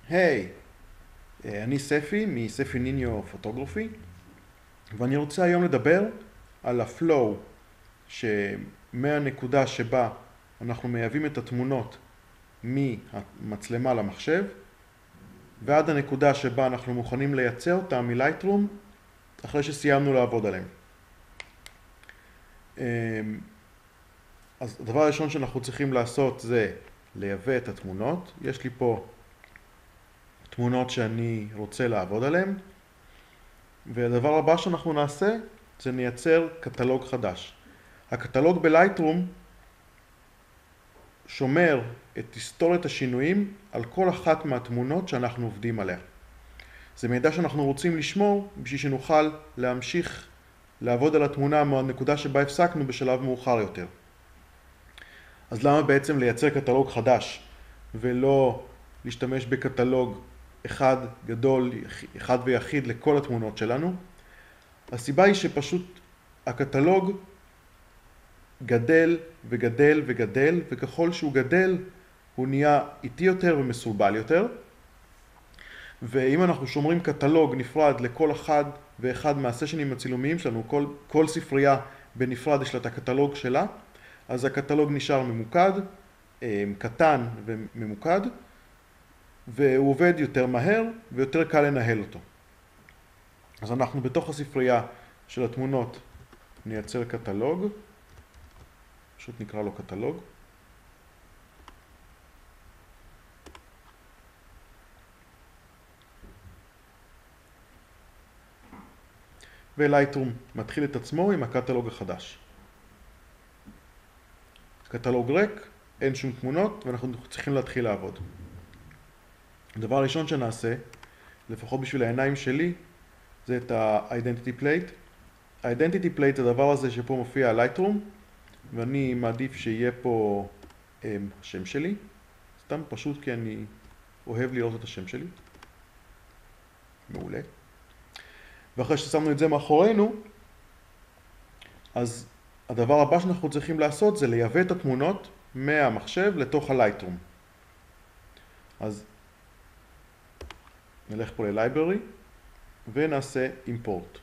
היי, אני ספי מספי ניניו פוטוגרפי, ואני רוצה היום לדבר על הפלואו שמהנקודה שבה אנחנו מייבאים את התמונות מהמצלמה למחשב ועד הנקודה שבה אנחנו מוכנים לייצר אותם מלייטרום אחרי שסיימנו לעבוד עליהם. אז הדבר הראשון שאנחנו צריכים לעשות זה לייבא את התמונות. יש לי פה תמונות שאני רוצה לעבוד עליהן, והדבר הבא שאנחנו נעשה זה נייצר קטלוג חדש. הקטלוג בלייטרום שומר את היסטוריית השינויים על כל אחת מהתמונות שאנחנו עובדים עליה. זה מידע שאנחנו רוצים לשמור בשביל שנוכל להמשיך לעבוד על התמונה מהנקודה שבה הפסקנו בשלב מאוחר יותר. אז למה בעצם לייצר קטלוג חדש ולא להשתמש בקטלוג אחד גדול, אחד ויחיד לכל התמונות שלנו? הסיבה היא שפשוט הקטלוג גדל וגדל וגדל, וככל שהוא גדל הוא נהיה איטי יותר ומסורבל יותר. ואם אנחנו שומרים קטלוג נפרד לכל אחד ואחד מהסשנים הצילומיים שלנו, כל ספרייה בנפרד יש לה את הקטלוג שלה, אז הקטלוג נשאר ממוקד, קטן וממוקד, והוא עובד יותר מהר ויותר קל לנהל אותו. אז אנחנו בתוך הספרייה של התמונות נייצר קטלוג, פשוט נקרא לו קטלוג. ולייטרום מתחיל את עצמו עם הקטלוג החדש. קטלוג ריק, אין שום תמונות, ואנחנו צריכים להתחיל לעבוד. הדבר הראשון שנעשה, לפחות בשביל העיניים שלי, זה את ה-Identity Plate. ה-Identity Plate זה הדבר הזה שפה מופיע לייטרום, ואני מעדיף שיהיה פה השם שלי, סתם פשוט כי אני אוהב לראות את השם שלי. מעולה. ואחרי ששמנו את זה מאחורינו, אז הדבר הבא שאנחנו צריכים לעשות זה לייבא את התמונות מהמחשב לתוך הלייטרום. אז נלך פה ל-Library ונעשה Import.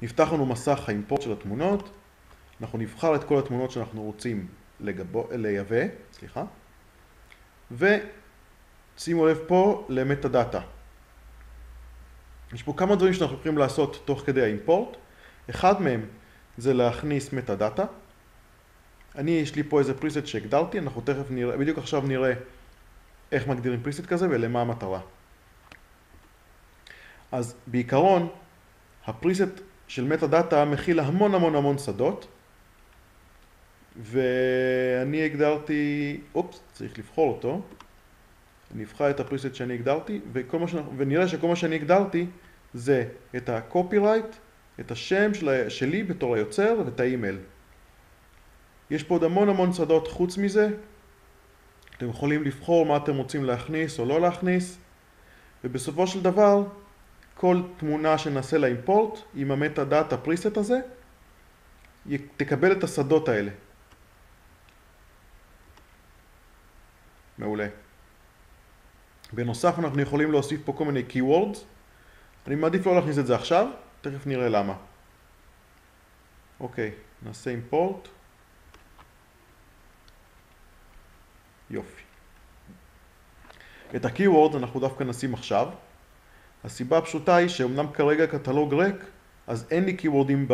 נפתח לנו מסך האימפורט של התמונות, אנחנו נבחר את כל התמונות שאנחנו רוצים לייבא, ושימו לב פה למטה-דאטה. יש פה כמה דברים שאנחנו יכולים לעשות תוך כדי האימפורט. אחד מהם זה להכניס מטה-דאטה. יש לי פה איזה פריסט שהגדרתי, אנחנו תכף נראה, בדיוק עכשיו נראה איך מגדירים פריסט כזה ולמה המטרה. אז בעיקרון, הפריסט של מטה-דאטה מכיל המון שדות, ואני הגדרתי, צריך לבחור אותו, אני אבחר את הפריסט שאני הגדרתי, ונראה שכל מה שאני הגדרתי זה את ה-copyright, את השם שלי בתור היוצר ואת האימייל. יש פה עוד המון שדות חוץ מזה, אתם יכולים לבחור מה אתם רוצים להכניס או לא להכניס, ובסופו של דבר, כל תמונה שנעשה לאימפורט עם המטה-דאטה פריסט הזה, תקבל את השדות האלה. מעולה. בנוסף אנחנו יכולים להוסיף פה כל מיני keywords. אני מעדיף לא להכניס את זה עכשיו, תכף נראה למה. אוקיי, נעשה אימפורט. יופי. את ה-keywords אנחנו דווקא נשים עכשיו. הסיבה הפשוטה היא שאומנם כרגע קטלוג ריק, אז אין לי קיוורדים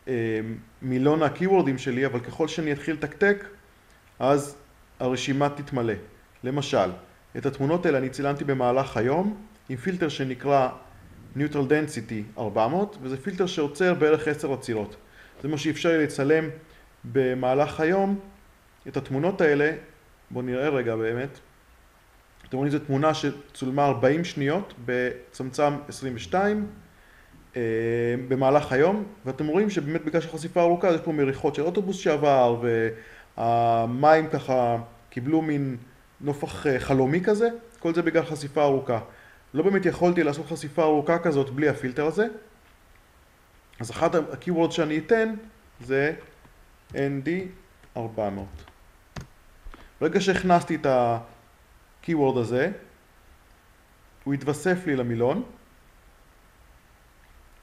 במילון הקיוורדים שלי, אבל ככל שאני אתחיל לתקתק, אז הרשימה תתמלא. למשל, את התמונות האלה אני צילמתי במהלך היום, עם פילטר שנקרא Neutral Density 400, וזה פילטר שעוצר בערך 10 עצירות. זה מה שאפשר לי לצלם במהלך היום את התמונות האלה. בואו נראה רגע באמת. אתם רואים, זו תמונה שצולמה 40 שניות בצמצם 22 במהלך היום, ואתם רואים שבאמת בגלל שחשיפה ארוכה, יש פה מריחות של אוטובוס שעבר, והמים ככה קיבלו מין נופח חלומי כזה, כל זה בגלל חשיפה ארוכה. לא באמת יכולתי לעשות חשיפה ארוכה כזאת בלי הפילטר הזה, אז אחד הקיוורד שאני אתן זה ND 400. ברגע שהכנסתי את ה-keyword הזה, הוא יתווסף לי למילון,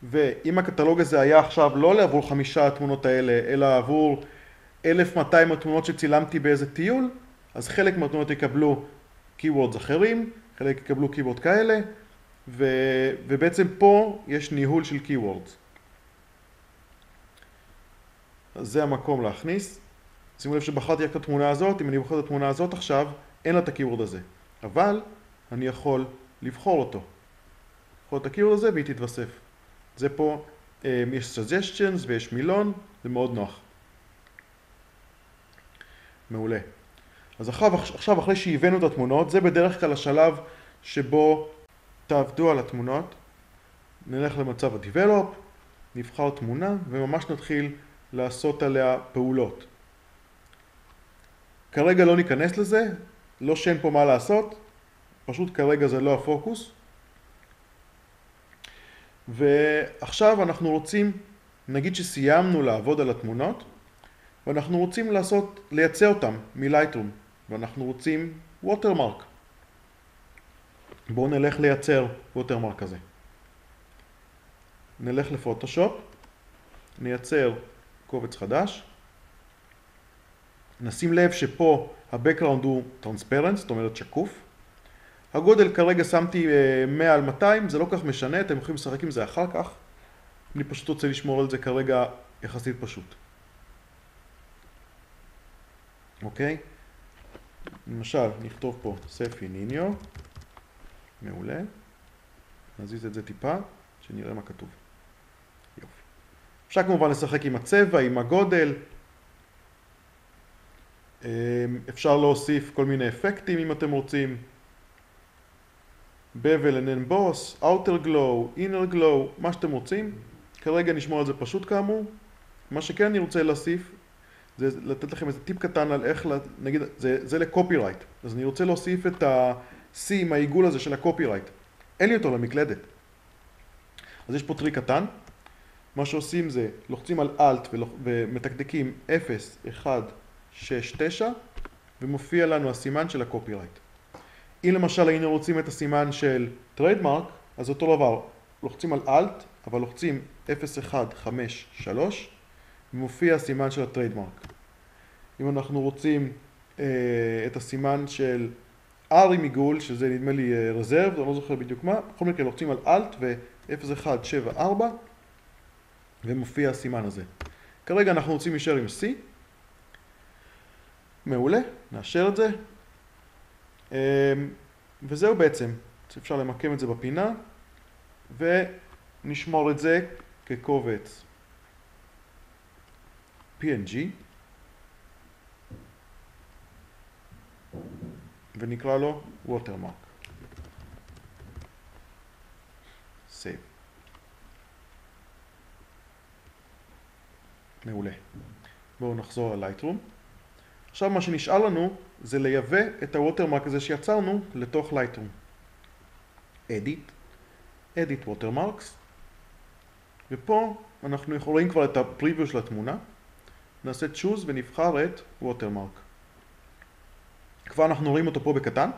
ואם הקטלוג הזה היה עכשיו לא עבור 5 התמונות האלה, אלא עבור 1200 התמונות שצילמתי באיזה טיול, אז חלק מהתמונות יקבלו keywords אחרים, חלק יקבלו keywords כאלה, ובעצם פה יש ניהול של keywords. אז זה המקום להכניס. שימו לב שבחרתי רק את התמונה הזאת, אם אני בוחר את התמונה הזאת עכשיו, אין לה את ה-keyword הזה. אבל אני יכול לבחור אותו. לבחור את ה-keyword הזה והיא תתווסף. זה פה, יש suggestions ויש מילון, זה מאוד נוח. מעולה. אז עכשיו אחרי שהבאנו את התמונות, זה בדרך כלל השלב שבו תעבדו על התמונות. נלך למצב ה-Develop, נבחר תמונה וממש נתחיל לעשות עליה פעולות. כרגע לא ניכנס לזה, לא שאין פה מה לעשות, פשוט כרגע זה לא הפוקוס. ועכשיו אנחנו רוצים, נגיד שסיימנו לעבוד על התמונות, ואנחנו רוצים לייצא אותם מלייטרום, ואנחנו רוצים ווטרמרק. בואו נלך לייצר ווטרמרק הזה. נלך לפוטושופ, נייצר קובץ חדש, נשים לב שפה ה-background הוא transparent, זאת אומרת שקוף. הגודל כרגע שמתי 100 על 200, זה לא כך משנה, אתם יכולים לשחק עם זה אחר כך. אני פשוט רוצה לשמור על זה כרגע יחסית פשוט. אוקיי? למשל, נכתוב פה ספי ניניו. מעולה. נזיז את זה טיפה, שנראה מה כתוב. יופי. אפשר כמובן לשחק עם הצבע, עם הגודל. אפשר להוסיף כל מיני אפקטים אם אתם רוצים. bevel and emboss, outer glow, inner glow, מה שאתם רוצים. כרגע נשמור על זה פשוט כאמור. מה שכן אני רוצה להוסיף, זה לתת לכם איזה טיפ קטן על איך, נגיד, זה לקופירייט. אז אני רוצה להוסיף את ה-C עם העיגול הזה של הקופירייט. אין לי אותו למקלדת. אז יש פה טריק קטן. מה שעושים זה, לוחצים על Alt ומתקתקים 0, 1, 6, 9, ומופיע לנו הסימן של הקופירייט. אם למשל היינו רוצים את הסימן של טריידמרק, אז אותו דבר, לוחצים על Alt, אבל לוחצים 0, 1, 5, 3, ומופיע הסימן של הטריידמרק. אם אנחנו רוצים את הסימן של R עם עיגול, שזה נדמה לי רזרב, אני לא זוכר בדיוק מה, בכל מקרה לוחצים על Alt ו-0, 1, 7, 4, ומופיע הסימן הזה. כרגע אנחנו רוצים להישאר עם C. מעולה, נאשר את זה. וזהו בעצם, אפשר למקם את זה בפינה, ונשמור את זה כקובץ PNG, ונקרא לו watermark. Save. מעולה. בואו נחזור על Lightroom. עכשיו מה שנשאר לנו זה לייבא את הווטרמרק הזה שיצרנו לתוך Lightroom. Edit Watermarks. ופה אנחנו יכולים כבר את הפריוויו של התמונה. נעשה Choose ונבחר את Watermark. כבר אנחנו רואים אותו פה בקטן.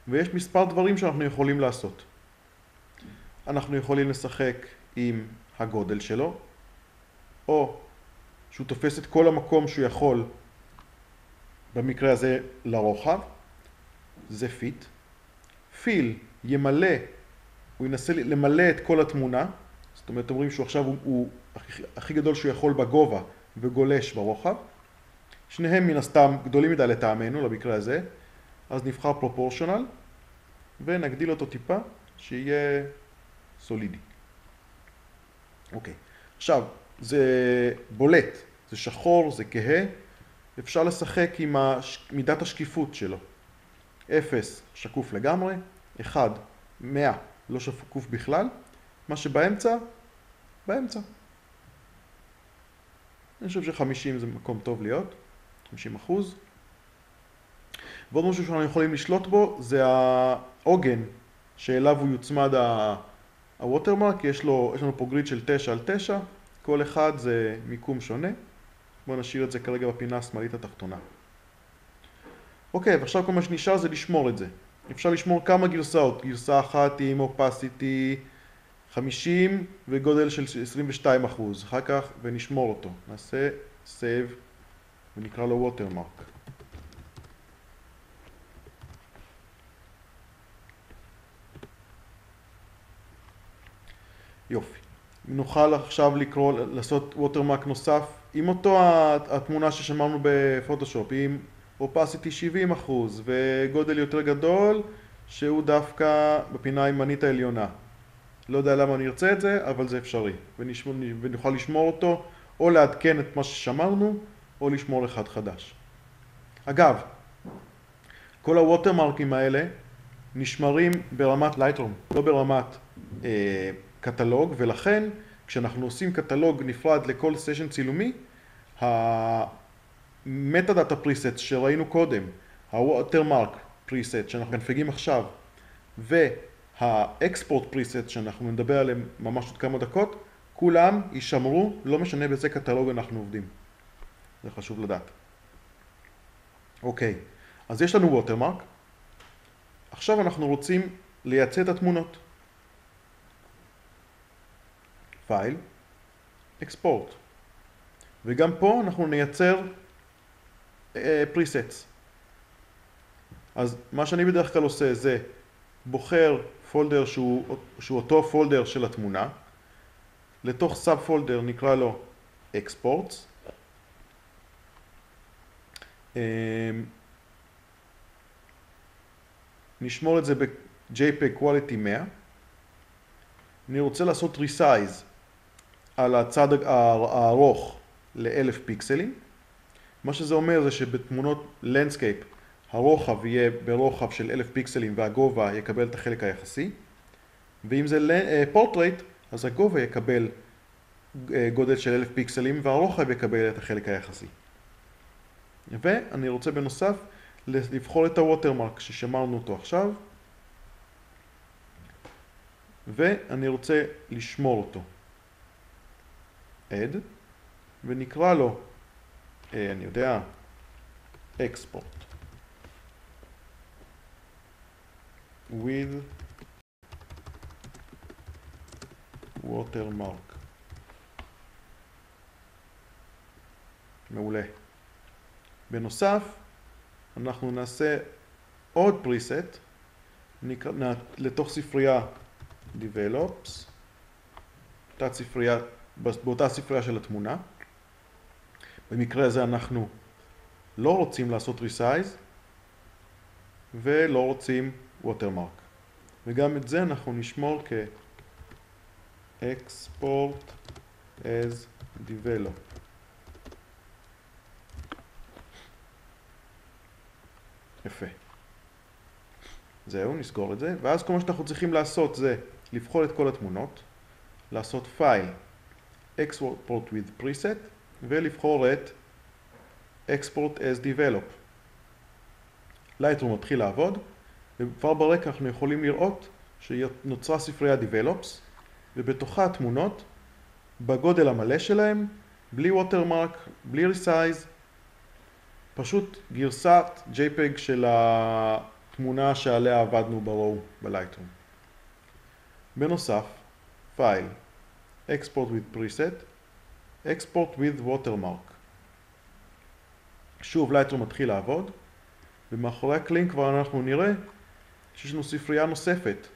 ויש מספר דברים שאנחנו יכולים לעשות. אנחנו יכולים לשחק עם הגודל שלו, או שהוא תופס את כל המקום שהוא יכול, במקרה הזה לרוחב, זה פיט. פיל ימלא, הוא ינסה למלא את כל התמונה, זאת אומרת אומרים שהוא עכשיו הוא הכי גדול שהוא יכול בגובה וגולש ברוחב. שניהם מן הסתם גדולים מדי לטעמנו למקרה הזה, אז נבחר פרופורשיונל ונגדיל אותו טיפה שיהיה סולידי. אוקיי, עכשיו זה בולט, זה שחור, זה כהה, אפשר לשחק עם מידת השקיפות שלו. 0 שקוף לגמרי, 1 100 לא שקוף בכלל, מה שבאמצע, באמצע. אני חושב ש50 זה מקום טוב להיות, 50%. ועוד משהו שאנחנו יכולים לשלוט בו זה העוגן שאליו הוא יוצמד הווטרמרק, יש לנו פה גריד של 9 על 9, כל אחד זה מיקום שונה. בואו נשאיר את זה כרגע בפינה השמאלית התחתונה. אוקיי, ועכשיו כל מה שנשאר זה לשמור את זה. אפשר לשמור כמה גרסאות. גרסה אחת עם opacity 50 וגודל של 22%. אחר כך, ונשמור אותו. נעשה save ונקרא לו watermark. יופי. נוכל עכשיו לעשות watermark נוסף עם אותו התמונה ששמרנו בפוטושופ, עם opacity 70% וגודל יותר גדול, שהוא דווקא בפינה הימנית העליונה. לא יודע למה אני ארצה את זה, אבל זה אפשרי. ונוכל לשמור אותו, או לעדכן את מה ששמרנו, או לשמור אחד חדש. אגב, כל הווטרמרקים האלה נשמרים ברמת Lightroom, לא ברמת קטלוג, ולכן כשאנחנו עושים קטלוג נפרד לכל סשן צילומי, המטה-דאטה פריסט שראינו קודם, הווטרמרק פריסט שאנחנו מנפגים עכשיו, והאקספורט פריסט שאנחנו נדבר עליהם ממש עוד כמה דקות, כולם יישמרו, לא משנה באיזה קטלוג אנחנו עובדים. זה חשוב לדעת. אוקיי, אז יש לנו ווטרמרק. עכשיו אנחנו רוצים לייצא את התמונות. פייל, אקספורט. וגם פה אנחנו נייצר פריסטס. אז מה שאני בדרך כלל עושה זה בוחר פולדר שהוא אותו פולדר של התמונה. לתוך סאב פולדר נקרא לו אקספורטס. נשמור את זה ב-JPEG Quality 100. אני רוצה לעשות resize על הצד הארוך ל-1000 פיקסלים. מה שזה אומר זה שבתמונות landscape הרוחב יהיה ברוחב של 1000 פיקסלים והגובה יקבל את החלק היחסי. ואם זה portrait, אז הגובה יקבל גודל של 1000 פיקסלים והרוחב יקבל את החלק היחסי. ואני רוצה בנוסף לבחור את הווטרמרק ששמרנו אותו עכשיו. ואני רוצה לשמור אותו. add, ונקרא לו, אני יודע, export with watermark. מעולה. בנוסף, אנחנו נעשה עוד פריסט, לתוך ספרייה develops, באותה ספרייה של התמונה. במקרה הזה אנחנו לא רוצים לעשות resize ולא רוצים watermark. וגם את זה אנחנו נשמור כ-export as develop. יפה. זהו, נסגור את זה. ואז כל מה שאנחנו צריכים לעשות זה לבחור את כל התמונות, לעשות פייל, export with preset, ולבחור את export as develop. Lightroom מתחיל לעבוד, וכבר ברקע אנחנו יכולים לראות שנוצרה ספרייה develops, ובתוכה התמונות בגודל המלא שלהם, בלי watermark, בלי resize, פשוט גרסת JPEG של התמונה שעליה עבדנו ברואו בלייטרום. בנוסף, פייל, export with preset, export with watermark. שוב, לייטרום מתחיל לעבוד, ומאחורי הקלעים כבר אנחנו נראה שיש לנו ספרייה נוספת,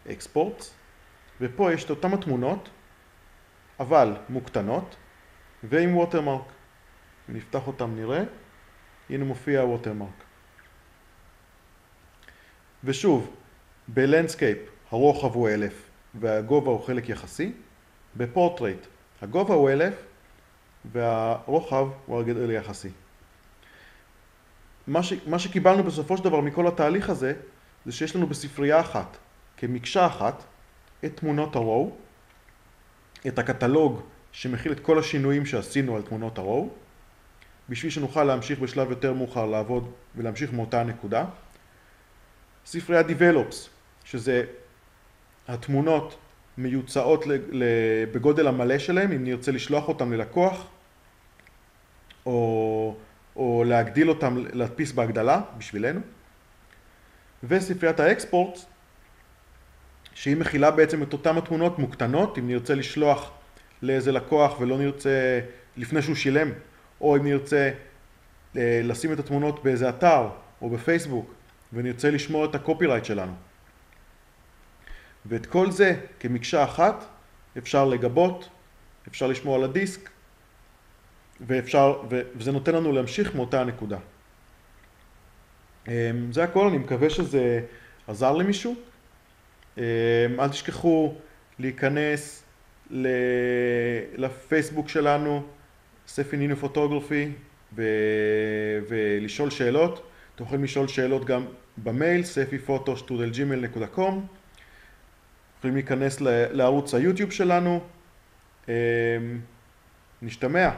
exports, ופה יש את אותם התמונות, אבל מוקטנות, ועם watermark. נפתח אותם נראה, הנה מופיע watermark. ושוב, בלנדסקייפ הרוחב הוא 1000 והגובה הוא חלק יחסי, בפורטרייט הגובה הוא 1000 והרוחב הוא הגודל יחסי. מה שקיבלנו בסופו של דבר מכל התהליך הזה, זה שיש לנו בספרייה אחת, כמקשה אחת, את תמונות הרואו, את הקטלוג שמכיל את כל השינויים שעשינו על תמונות הרואו, בשביל שנוכל להמשיך בשלב יותר מאוחר לעבוד ולהמשיך מאותה הנקודה. ספרייה Develops, שזה התמונות מיוצאות בגודל המלא שלהם, אם נרצה לשלוח אותם ללקוח, או או להגדיל אותם, להדפיס בהגדלה בשבילנו. וספריית האקספורט, שהיא מכילה בעצם את אותם התמונות מוקטנות, אם נרצה לשלוח לאיזה לקוח ולא נרצה, לפני שהוא שילם, או אם נרצה לשים את התמונות באיזה אתר או בפייסבוק, ונרצה לשמור את הקופירייט שלנו. ואת כל זה כמקשה אחת אפשר לגבות, אפשר לשמור על הדיסק, וזה נותן לנו להמשיך מאותה הנקודה. זה הכל, אני מקווה שזה עזר למישהו. אל תשכחו להיכנס לפייסבוק שלנו, ספי נינו פוטוגרפי, ולשאול שאלות. אתם יכולים לשאול שאלות גם במייל, sefiphoto@gmail.com. יכולים להיכנס לערוץ היוטיוב שלנו. נשתמע.